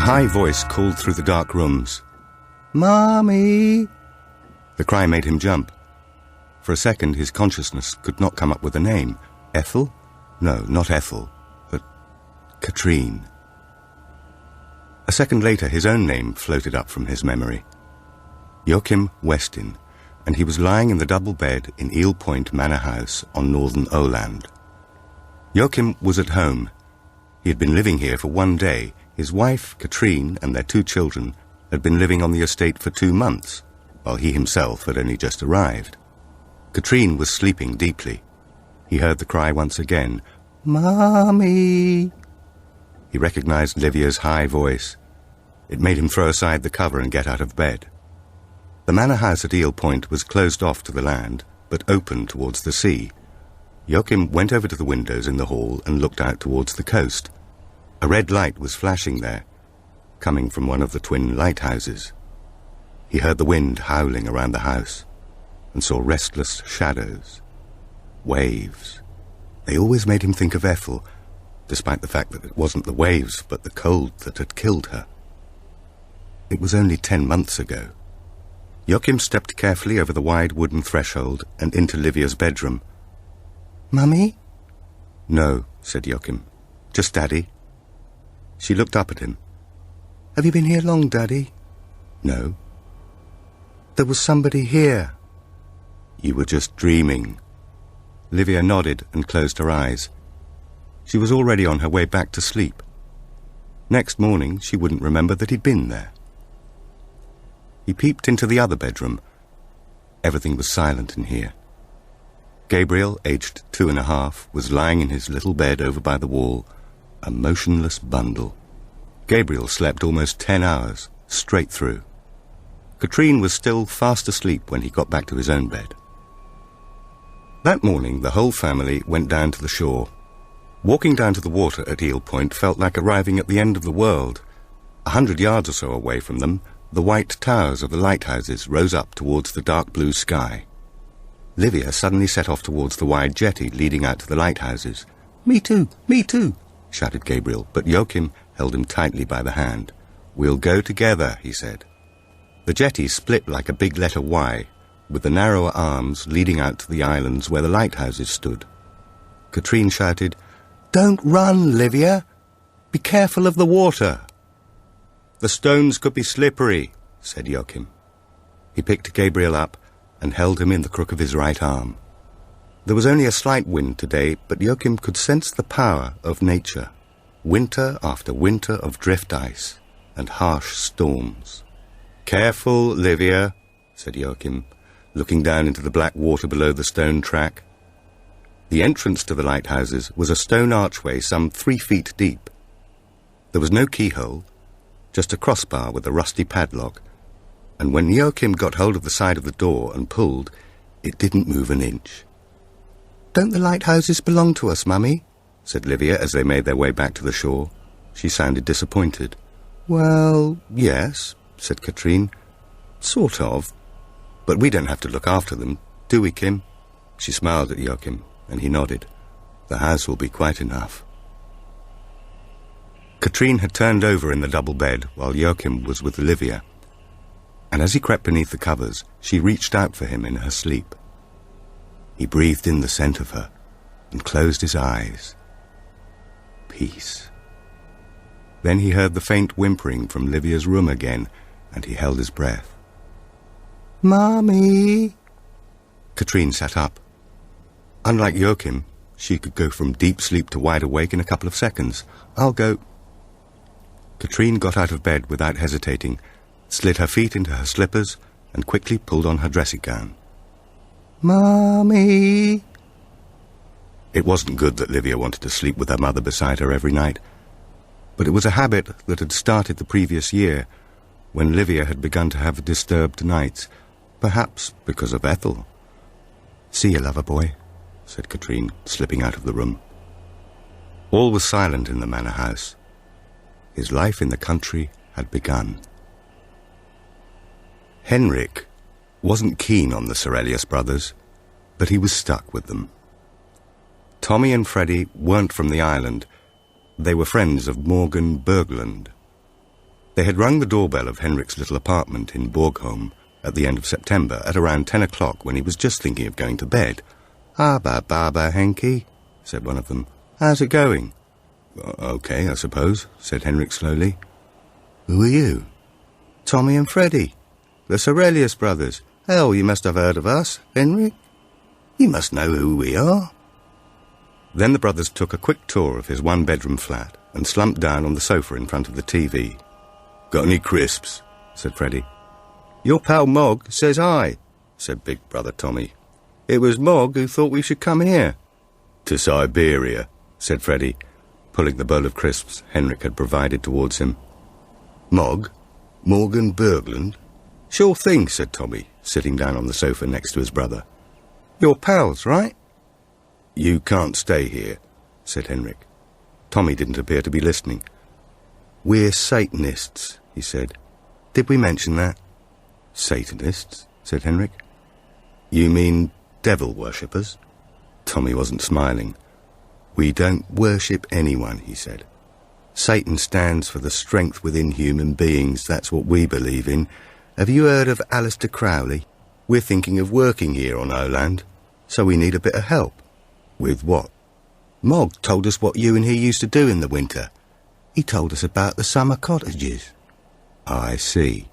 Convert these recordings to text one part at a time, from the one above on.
high voice called through the dark rooms. "Mommy!" The cry made him jump. For a second, his consciousness could not come up with a name. Ethel? No, not Ethel, but Katrine. A second later, his own name floated up from his memory. Joakim Westin, and he was lying in the double bed in Eel Point Manor House on northern Åland. Joakim was at home. He had been living here for 1 day. His wife, Katrine, and their 2 children had been living on the estate for 2 months, while he himself had only just arrived. Katrine was sleeping deeply. He heard the cry once again, "Mommy!" He recognized Livia's high voice. It made him throw aside the cover and get out of bed. The manor house at Eel Point was closed off to the land, but open towards the sea. Joakim went over to the windows in the hall and looked out towards the coast. A red light was flashing there, coming from one of the twin lighthouses. He heard the wind howling around the house and saw restless shadows, waves. They always made him think of Ethel, despite the fact that it wasn't the waves but the cold that had killed her. It was only 10 months ago. Joakim stepped carefully over the wide wooden threshold and into Livia's bedroom. "Mummy?" "No," said Joakim. "Just Daddy." She looked up at him. "Have you been here long, Daddy?" "No." "There was somebody here." "You were just dreaming." Livia nodded and closed her eyes. She was already on her way back to sleep. Next morning, she wouldn't remember that he'd been there. He peeped into the other bedroom. Everything was silent in here. Gabriel, aged 2.5, was lying in his little bed over by the wall, a motionless bundle. Gabriel slept almost 10 hours, straight through. Katrine was still fast asleep when he got back to his own bed. That morning, the whole family went down to the shore. Walking down to the water at Eel Point felt like arriving at the end of the world. 100 yards or so away from them, the white towers of the lighthouses rose up towards the dark blue sky. Livia suddenly set off towards the wide jetty leading out to the lighthouses. "Me too, me too," shouted Gabriel, but Joakim held him tightly by the hand. "We'll go together," he said. The jetty split like a big letter Y, with the narrower arms leading out to the islands where the lighthouses stood. Katrine shouted, "Don't run, Livia! Be careful of the water!" "The stones could be slippery," said Joakim. He picked Gabriel up and held him in the crook of his right arm. There was only a slight wind today, but Joakim could sense the power of nature. Winter after winter of drift ice and harsh storms. "Careful, Livia," said Joakim, looking down into the black water below the stone track. The entrance to the lighthouses was a stone archway some 3 feet deep. There was no keyhole, just a crossbar with a rusty padlock, and when Joakim got hold of the side of the door and pulled, it didn't move an inch. "Don't the lighthouses belong to us, Mummy?" said Livia as they made their way back to the shore. She sounded disappointed. "Well, yes," said Katrine. "Sort of. But we don't have to look after them, do we, Kim?" She smiled at Joakim, and he nodded. "The house will be quite enough." Katrine had turned over in the double bed while Joakim was with Livia, and as he crept beneath the covers, she reached out for him in her sleep. He breathed in the scent of her and closed his eyes. Peace. Then he heard the faint whimpering from Livia's room again, and he held his breath. "Mommy!" Katrine sat up. Unlike Joakim, she could go from deep sleep to wide awake in a couple of seconds. "I'll go." Katrine got out of bed without hesitating, slid her feet into her slippers, and quickly pulled on her dressing gown. "Mommy!" It wasn't good that Livia wanted to sleep with her mother beside her every night, but it was a habit that had started the previous year, when Livia had begun to have disturbed nights, perhaps because of Ethel. "See you, lover boy," said Katrine, slipping out of the room. All was silent in the manor house. His life in the country had begun. Henrik wasn't keen on the Sorelius brothers, but he was stuck with them. Tommy and Freddie weren't from the island. They were friends of Morgan Berglund. They had rung the doorbell of Henrik's little apartment in Borgholm at the end of September at around 10 o'clock when he was just thinking of going to bed. Baba, Henky, said one of them. how's it going? Okay, I suppose, said Henrik slowly. Who are you? Tommy and Freddie, the Sorelius brothers. Hell, you must have heard of us, Henrik. You must know who we are. Then the brothers took a quick tour of his one-bedroom flat and slumped down on the sofa in front of the TV. Got any crisps? Said Freddie. Your pal Mog says hi, said big brother Tommy. It was Mog who thought we should come here. To Siberia, said Freddie, pulling the bowl of crisps Henrik had provided towards him. Mog? Morgan Berglund? Sure thing, said Tommy, sitting down on the sofa next to his brother. You're pals, right? You can't stay here, said Henrik. Tommy didn't appear to be listening. We're Satanists, he said. Did we mention that? Satanists, said Henrik. You mean devil worshippers? Tommy wasn't smiling. We don't worship anyone, he said. Satan stands for the strength within human beings. That's what we believe in. Have you heard of Aleister Crowley? We're thinking of working here on Oland, so we need a bit of help. With what? Mog told us what you and he used to do in the winter. He told us about the summer cottages. I see.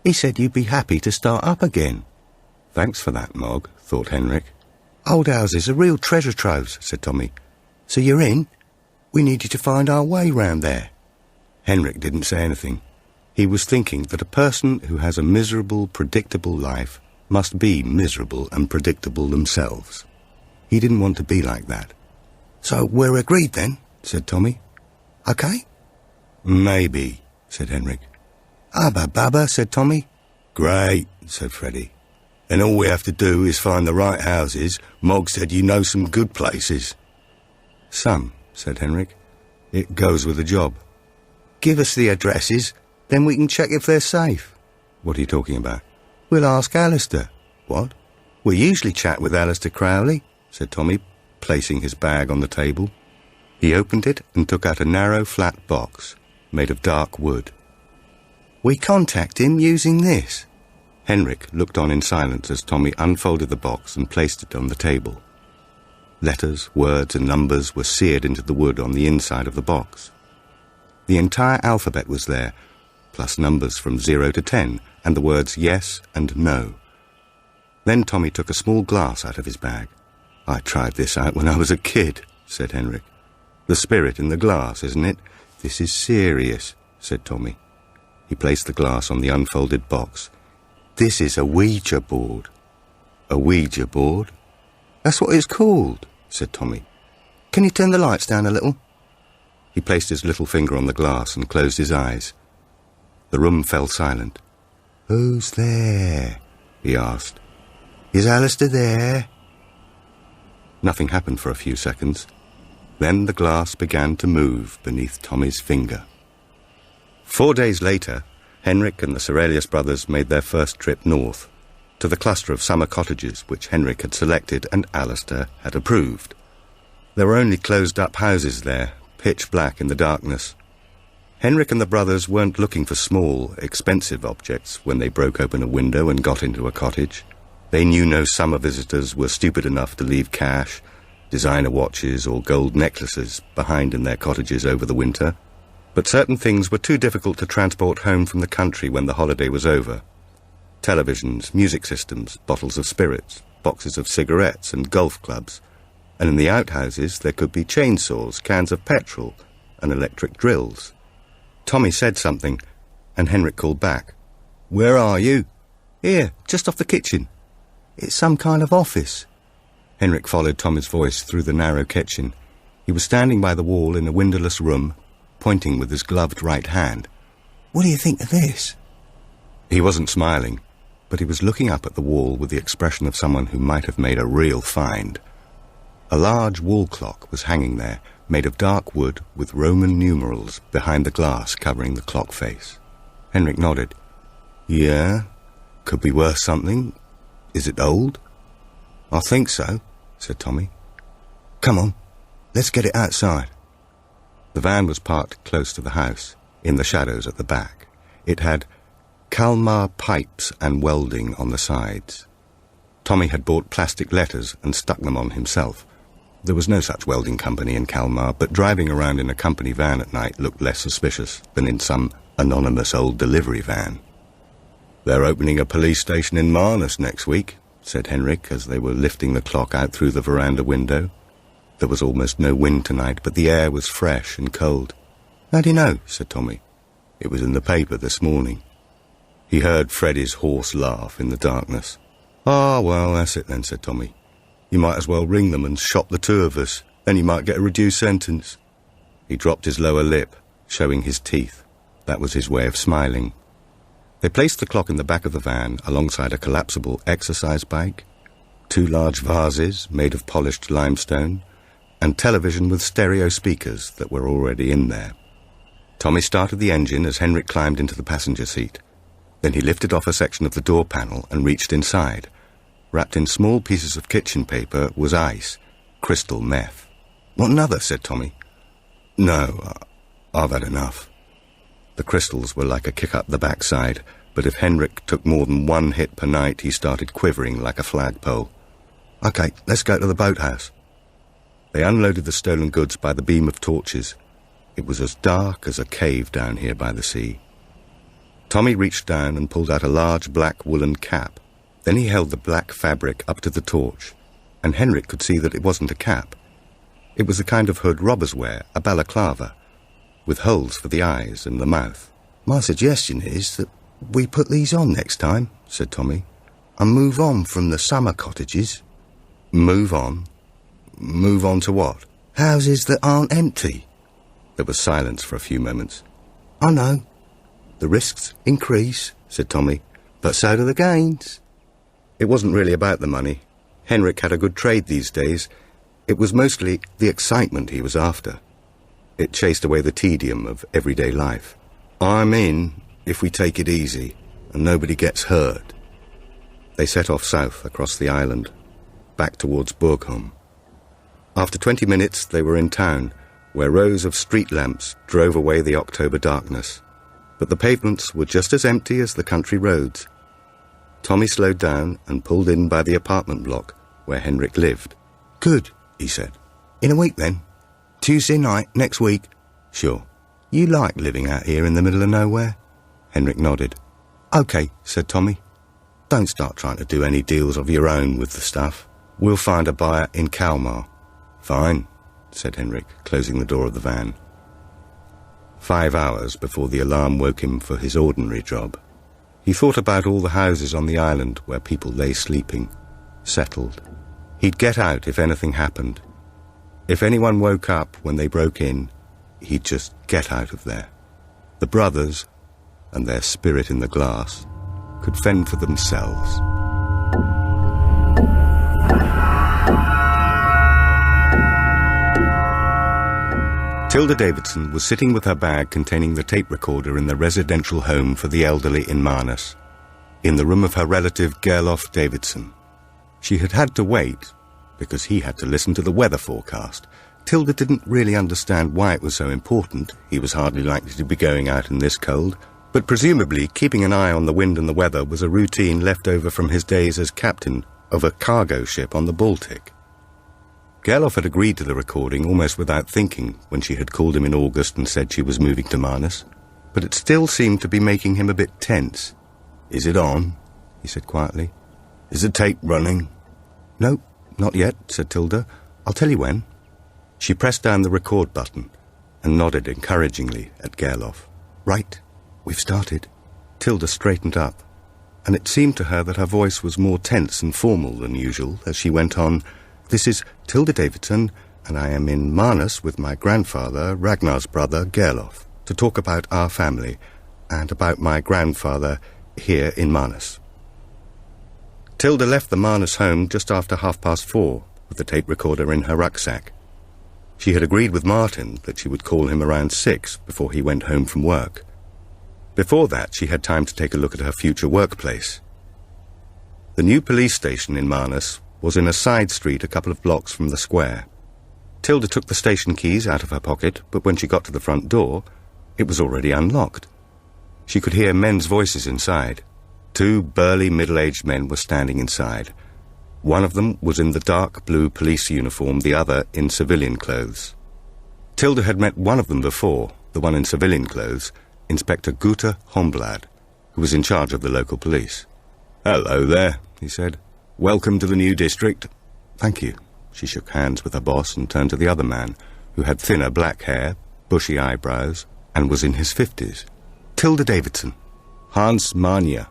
He said you'd be happy to start up again. Thanks for that, Mog, thought Henrik. Old houses are real treasure troves, said Tommy. So you're in? We need you to find our way round there. Henrik didn't say anything. He was thinking that a person who has a miserable, predictable life must be miserable and predictable themselves. He didn't want to be like that. So we're agreed then, said Tommy. Okay? Maybe, said Henrik. Baba, said Tommy. Great, said Freddie. And all we have to do is find the right houses. Mog said you know some good places. Some, said Henrik. It goes with the job. Give us the addresses, then we can check if they're safe. What are you talking about? We'll ask Aleister. What? We usually chat with Aleister Crowley, said Tommy, placing his bag on the table. He opened it and took out a narrow, flat box made of dark wood. We contact him using this. Henrik looked on in silence as Tommy unfolded the box and placed it on the table. Letters, words and numbers were seared into the wood on the inside of the box. The entire alphabet was there, plus numbers from 0 to 10, and the words yes and no. Then Tommy took a small glass out of his bag. I tried this out when I was a kid, said Henrik. The spirit in the glass, isn't it? This is serious, said Tommy. He placed the glass on the unfolded box. This is a Ouija board. A Ouija board? That's what it's called, said Tommy. Can you turn the lights down a little? He placed his little finger on the glass and closed his eyes. The room fell silent. Who's there? He asked. Is Aleister there? Nothing happened for a few seconds. Then the glass began to move beneath Tommy's finger. 4 days later, Henrik and the Sorelius brothers made their first trip north, to the cluster of summer cottages which Henrik had selected and Aleister had approved. There were only closed-up houses there, pitch black in the darkness. Henrik and the brothers weren't looking for small, expensive objects when they broke open a window and got into a cottage. They knew no summer visitors were stupid enough to leave cash, designer watches or gold necklaces behind in their cottages over the winter. But certain things were too difficult to transport home from the country when the holiday was over. Televisions, music systems, bottles of spirits, boxes of cigarettes and golf clubs. And in the outhouses there could be chainsaws, cans of petrol and electric drills. Tommy said something, and Henrik called back. Where are you? Here, just off the kitchen. It's some kind of office. Henrik followed Tommy's voice through the narrow kitchen. He was standing by the wall in a windowless room, pointing with his gloved right hand. What do you think of this? He wasn't smiling, but he was looking up at the wall with the expression of someone who might have made a real find. A large wall clock was hanging there, made of dark wood with Roman numerals behind the glass covering the clock face. Henrik nodded. Yeah, could be worth something. Is it old? I think so, said Tommy. Come on, let's get it outside. The van was parked close to the house, in the shadows at the back. It had Kalmar Pipes and Welding on the sides. Tommy had bought plastic letters and stuck them on himself. There was no such welding company in Kalmar, but driving around in a company van at night looked less suspicious than in some anonymous old delivery van. "They're opening a police station in Marnus next week," said Henrik as they were lifting the clock out through the veranda window. There was almost no wind tonight, but the air was fresh and cold. "How do you know?" said Tommy. "It was in the paper this morning." He heard Freddie's hoarse laugh in the darkness. "Ah, well, that's it then," said Tommy. "You might as well ring them and shop the two of us. Then you might get a reduced sentence." He dropped his lower lip, showing his teeth. That was his way of smiling. They placed the clock in the back of the van alongside a collapsible exercise bike, 2 large vases made of polished limestone, and television with stereo speakers that were already in there. Tommy started the engine as Henrik climbed into the passenger seat. Then he lifted off a section of the door panel and reached inside. Wrapped in small pieces of kitchen paper was ice, crystal meth. "Want another?" said Tommy. "No, I've had enough." The crystals were like a kick up the backside, but if Henrik took more than one hit per night, he started quivering like a flagpole. "Okay, let's go to the boathouse." They unloaded the stolen goods by the beam of torches. It was as dark as a cave down here by the sea. Tommy reached down and pulled out a large black woolen cap. Then he held the black fabric up to the torch, and Henrik could see that it wasn't a cap. It was the kind of hood robbers wear, a balaclava, with holes for the eyes and the mouth. "My suggestion is that we put these on next time," said Tommy, "and move on from the summer cottages." "Move on? Move on to what?" "Houses that aren't empty." There was silence for a few moments. "I know. The risks increase," said Tommy, "but so do the gains." It wasn't really about the money. Henrik had a good trade these days. It was mostly the excitement he was after. It chased away the tedium of everyday life. "I'm in if we take it easy and nobody gets hurt." They set off south across the island, back towards Borgholm. After 20 minutes they were in town, where rows of street lamps drove away the October darkness. But the pavements were just as empty as the country roads. Tommy slowed down and pulled in by the apartment block where Henrik lived. "Good," he said. "In a week then? Tuesday night, next week?" "Sure." "You like living out here in the middle of nowhere?" Henrik nodded. "Okay," said Tommy. "Don't start trying to do any deals of your own with the stuff. We'll find a buyer in Kalmar." "Fine," said Henrik, closing the door of the van. 5 hours before the alarm woke him for his ordinary job. He thought about all the houses on the island where people lay sleeping, settled. He'd get out if anything happened. If anyone woke up when they broke in, he'd just get out of there. The brothers, and their spirit in the glass, could fend for themselves. Tilda Davidson was sitting with her bag containing the tape recorder in the residential home for the elderly in Marnus, in the room of her relative Gerlof Davidson. She had had to wait, because he had to listen to the weather forecast. Tilda didn't really understand why it was so important. He was hardly likely to be going out in this cold, but presumably keeping an eye on the wind and the weather was a routine left over from his days as captain of a cargo ship on the Baltic. Gerlof had agreed to the recording almost without thinking when she had called him in August and said she was moving to Marnus, but it still seemed to be making him a bit tense. "Is it on?" he said quietly. "Is the tape running?" "No, not yet," said Tilda. "I'll tell you when." She pressed down the record button and nodded encouragingly at Gerlof. "Right, we've started." Tilda straightened up, and it seemed to her that her voice was more tense and formal than usual as she went on. "This is Tilda Davidson, and I am in Marnus with my grandfather, Ragnar's brother, Gerlof, to talk about our family and about my grandfather here in Marnus." Tilda left the Marnus home just after 4:30 with the tape recorder in her rucksack. She had agreed with Martin that she would call him around 6 before he went home from work. Before that, she had time to take a look at her future workplace. The new police station in Marnus was in a side street a couple of blocks from the square. Tilda took the station keys out of her pocket, but when she got to the front door, it was already unlocked. She could hear men's voices inside. 2 burly middle-aged men were standing inside. One of them was in the dark blue police uniform, the other in civilian clothes. Tilda had met one of them before, the one in civilian clothes, Inspector Guter Homblad, who was in charge of the local police. "Hello there," he said. "Welcome to the new district." "Thank you." She shook hands with her boss and turned to the other man, who had thinner black hair, bushy eyebrows, and was in his 50s. "Tilda Davidson." "Hans Mania.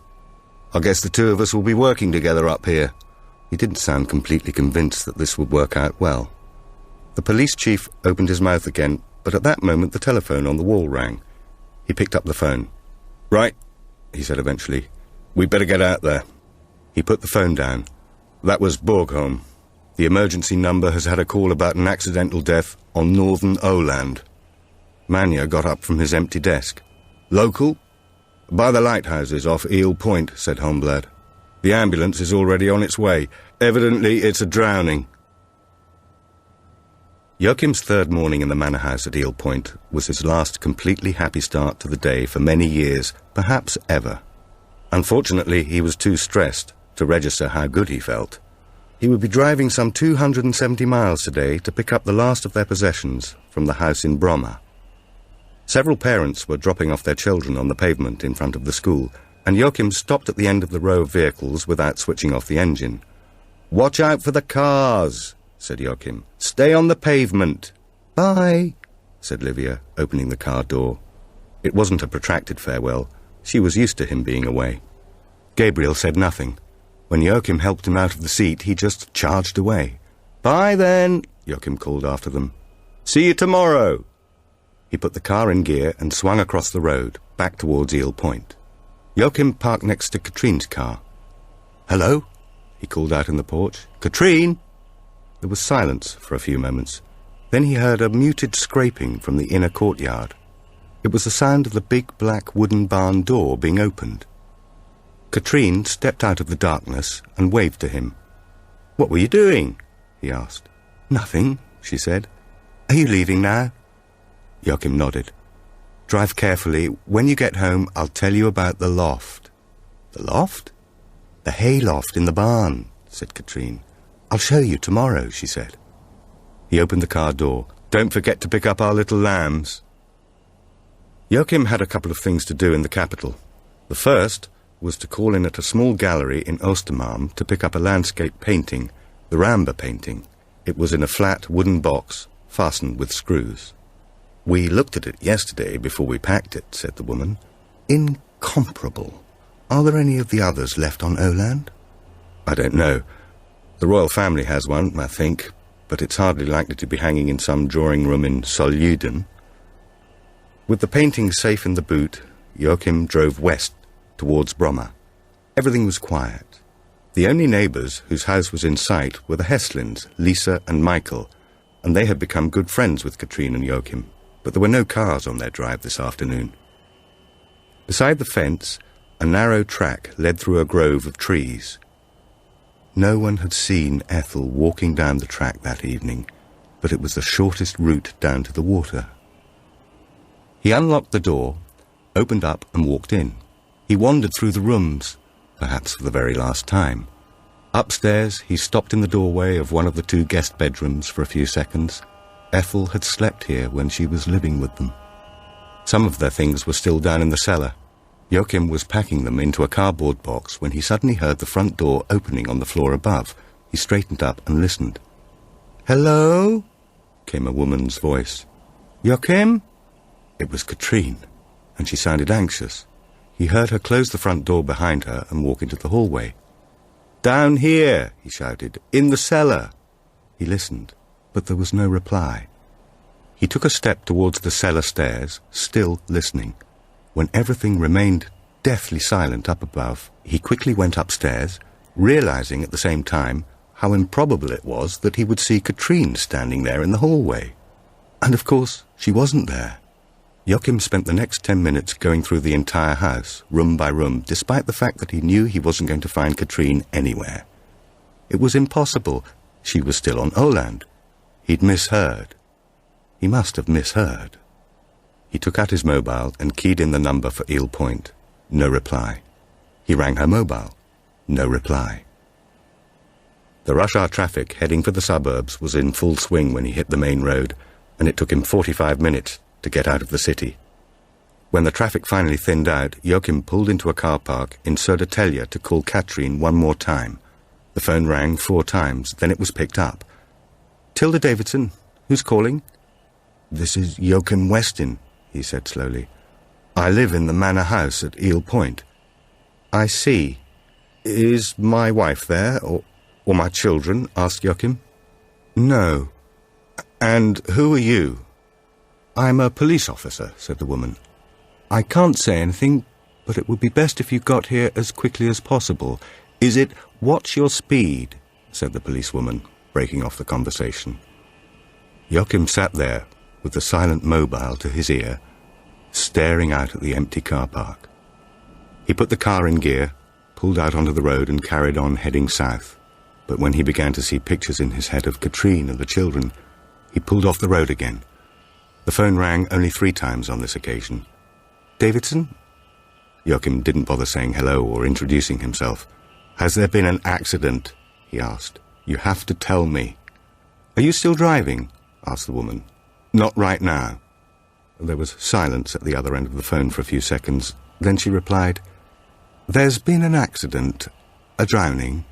I guess the 2 of us will be working together up here." He didn't sound completely convinced that this would work out well. The police chief opened his mouth again, but at that moment the telephone on the wall rang. He picked up the phone. "Right," he said eventually. "We'd better get out there." He put the phone down. "That was Borgholm. The emergency number has had a call about an accidental death on northern Åland." Mania got up from his empty desk. "Local?" "By the lighthouses off Eel Point," said Homblad. "The ambulance is already on its way. Evidently it's a drowning." Joachim's 3rd morning in the manor house at Eel Point was his last completely happy start to the day for many years, perhaps ever. Unfortunately, he was too stressed to register how good he felt. He would be driving some 270 miles today to pick up the last of their possessions from the house in Bromma. Several parents were dropping off their children on the pavement in front of the school, and Joachim stopped at the end of the row of vehicles without switching off the engine. "Watch out for the cars," said Joachim. "Stay on the pavement." "Bye," said Livia, opening the car door. It wasn't a protracted farewell. She was used to him being away. Gabriel said nothing. When Joachim helped him out of the seat, he just charged away. "Bye then," Joachim called after them. "See you tomorrow." He put the car in gear and swung across the road, back towards Eel Point. Joachim parked next to Katrine's car. "Hello?" he called out in the porch. "Katrine!" There was silence for a few moments. Then he heard a muted scraping from the inner courtyard. It was the sound of the big black wooden barn door being opened. Katrine stepped out of the darkness and waved to him. "What were you doing?" he asked. "Nothing," she said. "Are you leaving now?" Joachim nodded. "Drive carefully. When you get home, I'll tell you about the loft." "The loft?" "The hay loft in the barn," said Katrine. "I'll show you tomorrow," she said. He opened the car door. "Don't forget to pick up our little lambs." Joachim had a couple of things to do in the capital. The first was to call in at a small gallery in Östermalm to pick up a landscape painting, the Ramba painting. It was in a flat wooden box, fastened with screws. "We looked at it yesterday before we packed it," said the woman. "Incomparable. Are there any of the others left on Åland?" "I don't know. The royal family has one, I think, but it's hardly likely to be hanging in some drawing room in Solliden." With the painting safe in the boot, Joachim drove west towards Bromma. Everything was quiet. The only neighbours whose house was in sight were the Heslins, Lisa and Michael, and they had become good friends with Katrine and Joachim, but there were no cars on their drive this afternoon. Beside the fence, a narrow track led through a grove of trees. No one had seen Ethel walking down the track that evening, but it was the shortest route down to the water. He unlocked the door, opened up and walked in. He wandered through the rooms, perhaps for the very last time. Upstairs, he stopped in the doorway of one of the 2 guest bedrooms for a few seconds. Ethel had slept here when she was living with them. Some of their things were still down in the cellar. Joachim was packing them into a cardboard box when he suddenly heard the front door opening on the floor above. He straightened up and listened. "Hello?" came a woman's voice. "Joachim?" It was Katrine, and she sounded anxious. He heard her close the front door behind her and walk into the hallway. "Down here," he shouted, "in the cellar." He listened, but there was no reply. He took a step towards the cellar stairs, still listening. When everything remained deathly silent up above, he quickly went upstairs, realizing at the same time how improbable it was that he would see Katrine standing there in the hallway. And of course, she wasn't there. Joachim spent the next 10 minutes going through the entire house, room by room, despite the fact that he knew he wasn't going to find Katrine anywhere. It was impossible. She was still on Åland. He'd misheard. He must have misheard. He took out his mobile and keyed in the number for Eel Point. No reply. He rang her mobile. No reply. The rush hour traffic heading for the suburbs was in full swing when he hit the main road, and it took him 45 minutes to get out of the city. When the traffic finally thinned out, Joakim pulled into a car park in Södertälje to call Katrine one more time. The phone rang 4 times, then it was picked up. "Tilda Davidson, who's calling?" "This is Joakim Westin," he said slowly. "I live in the manor house at Eel Point." "I see. Is my wife there, or my children?" asked Joakim. "No. And who are you?" "I'm a police officer," said the woman. "I can't say anything, but it would be best if you got here as quickly as possible. What's your speed?" said the policewoman, breaking off the conversation. Joakim sat there with the silent mobile to his ear, staring out at the empty car park. He put the car in gear, pulled out onto the road and carried on heading south. But when he began to see pictures in his head of Katrine and the children, he pulled off the road again. The phone rang only 3 times on this occasion. "Davidson?" Joakim didn't bother saying hello or introducing himself. "Has there been an accident?" he asked. "You have to tell me." "Are you still driving?" asked the woman. "Not right now." There was silence at the other end of the phone for a few seconds. Then she replied, "There's been an accident, a drowning."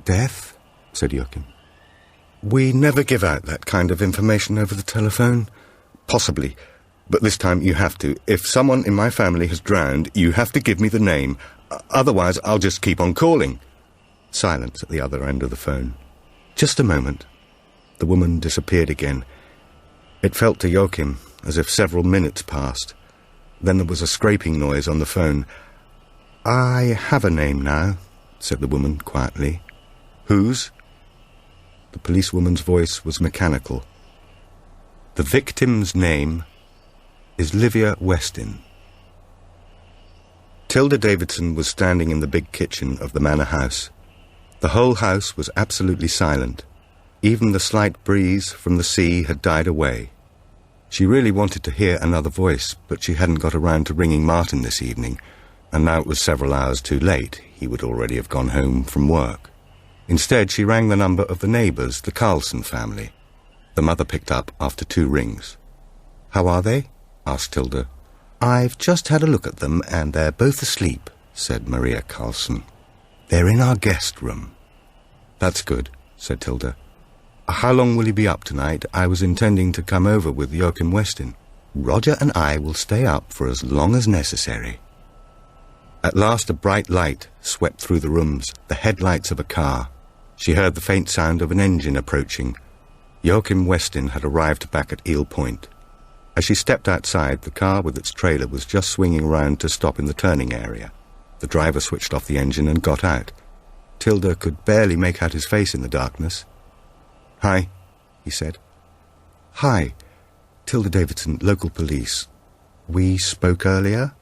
"Death?" said Joakim. "We never give out that kind of information over the telephone." "Possibly, but this time you have to. If someone in my family has drowned, you have to give me the name. Otherwise, I'll just keep on calling." Silence at the other end of the phone. "Just a moment." The woman disappeared again. It felt to Joakim as if several minutes passed. Then there was a scraping noise on the phone. "I have a name now," said the woman quietly. "Whose?" The policewoman's voice was mechanical. "The victim's name is Livia Westin." Tilda Davidson was standing in the big kitchen of the manor house. The whole house was absolutely silent. Even the slight breeze from the sea had died away. She really wanted to hear another voice, but she hadn't got around to ringing Martin this evening, and now it was several hours too late. He would already have gone home from work. Instead, she rang the number of the neighbours, the Karlsson family. The mother picked up after 2 rings. "How are they?" asked Tilda. "I've just had a look at them, and they're both asleep," said Maria Karlsson. "They're in our guest room." "That's good," said Tilda. "How long will you be up tonight? I was intending to come over with Joakim Westin." "Roger and I will stay up for as long as necessary." At last a bright light swept through the rooms, the headlights of a car. She heard the faint sound of an engine approaching. Joakim Westin had arrived back at Eel Point. As she stepped outside, the car with its trailer was just swinging around to stop in the turning area. The driver switched off the engine and got out. Tilda could barely make out his face in the darkness. "Hi," he said. "Hi, Tilda Davidson, local police. We spoke earlier?"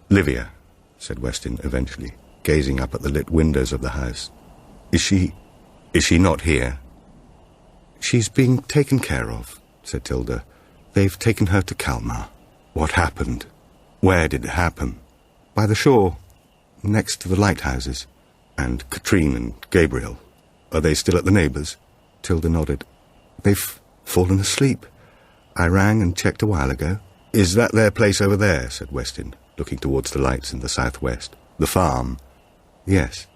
"Livia," said Westin eventually, gazing up at the lit windows of the house. Is she not here?" "She's being taken care of," said Tilda. "They've taken her to Kalmar." "What happened? Where did it happen?" "By the shore, next to the lighthouses." "And Katrine and Gabriel, are they still at the neighbours'?" Tilda nodded. "They've fallen asleep. I rang and checked a while ago." "Is that their place over there?" said Westin, looking towards the lights in the southwest. "The farm?" "Yes."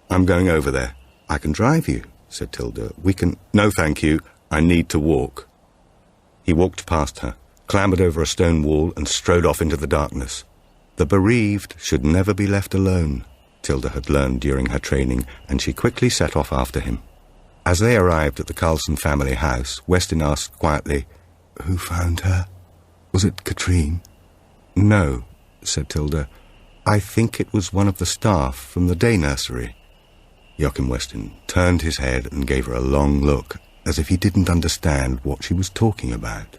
"I'm going over there." "I can drive you," said Tilda. "We can—" "No, thank you. I need to walk." He walked past her, clambered over a stone wall and strode off into the darkness. The bereaved should never be left alone, Tilda had learned during her training, and she quickly set off after him. As they arrived at the Karlsson family house, Westin asked quietly, "Who found her? Was it Katrine?" "No," said Tilda. "I think it was one of the staff from the day nursery." Joakim Westin turned his head and gave her a long look, as if he didn't understand what she was talking about.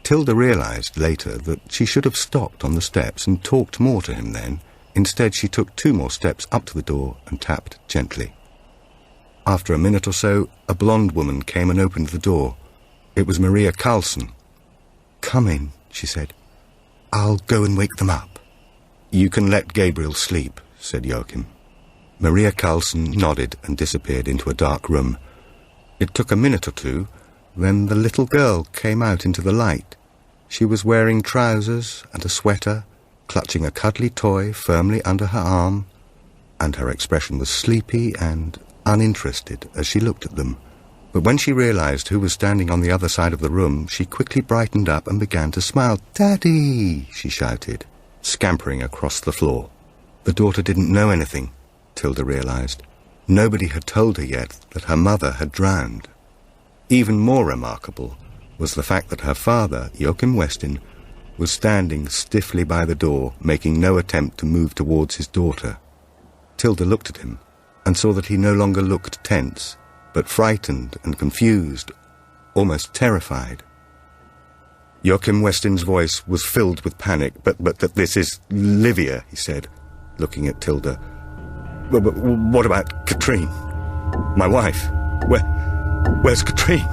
Tilda realized later that she should have stopped on the steps and talked more to him then. Instead, she took 2 more steps up to the door and tapped gently. After a minute or so, a blonde woman came and opened the door. It was Maria Karlsson. coming, she said. I'll go and wake them up. You can let Gabriel sleep, said Joachim. Maria Karlsson nodded and disappeared into a dark room. It took a minute or two, then the little girl came out into the light. She was wearing trousers and a sweater, clutching a cuddly toy firmly under her arm, and her expression was sleepy and uninterested as she looked at them. But when she realized who was standing on the other side of the room, she quickly brightened up and began to smile. "Daddy!" she shouted, scampering across the floor. The daughter didn't know anything, Tilda realized. Nobody had told her yet that her mother had drowned. Even more remarkable was the fact that her father, Joakim Westin, was standing stiffly by the door, making no attempt to move towards his daughter. Tilda looked at him and saw that he no longer looked tense, but frightened and confused, almost terrified. Joakim Westin's voice was filled with panic. But this is Livia, he said, looking at Tilda. But what about Katrine? My wife? Where's Katrine?